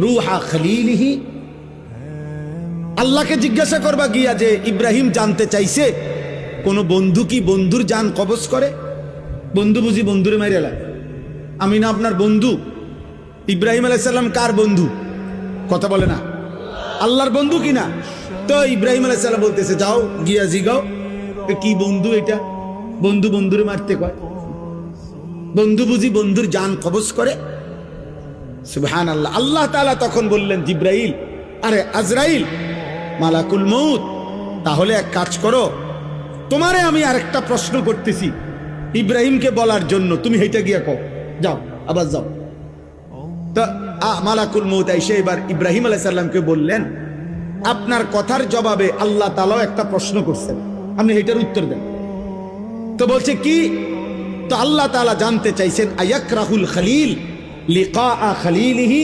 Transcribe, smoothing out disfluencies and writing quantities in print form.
রুহা খলিলিহি। আল্লাহকে জিজ্ঞাসা করবা গিয়া যে ইব্রাহিম জানতে চাইছে কোন বন্ধু কি বন্ধুর জান কবজ করে? বন্ধু বুঝি বন্ধুরে মাইরে লাগে? আমি না আপনার বন্ধু? ইব্রাহিম আলাইহিস সালাম কার বন্ধু? কথা বলে না, আল্লাহর বন্ধু কিনা? তো ইব্রাহিম আলাইহিস সালাম বলতেছে যাও গিয়া জিগাও কি বন্ধু এটা, বন্ধু বন্ধুরে মারতে কয়? বন্ধু বুঝি বন্ধুর জান কবজ করে? সুবহানাল্লাহ। আল্লাহ তাআলা তখন বললেন জিব্রাইল, আরে আজরাইল, মালাকুল মউত, তাহলে এক কাজ করো, তোমারে আমি আরেকটা প্রশ্ন করতেছি ইব্রাহিমকে বলার জন্য, তুমি হেঁটে গিয়া কও, যাও আবার যাও। তো মালাকুল মউত এসে এবার ইব্রাহিম আলাইহিস সালামকে বললেন, আপনার কথার জবাবে আল্লাহ তাআলাও একটা প্রশ্ন করছেন, আপনি এটার উত্তর দেন। তো বলছে কি? তো আল্লাহ তাআলা জানতে চাইছেন আয়াকরাহুল খলিল লিকা খলিলিহি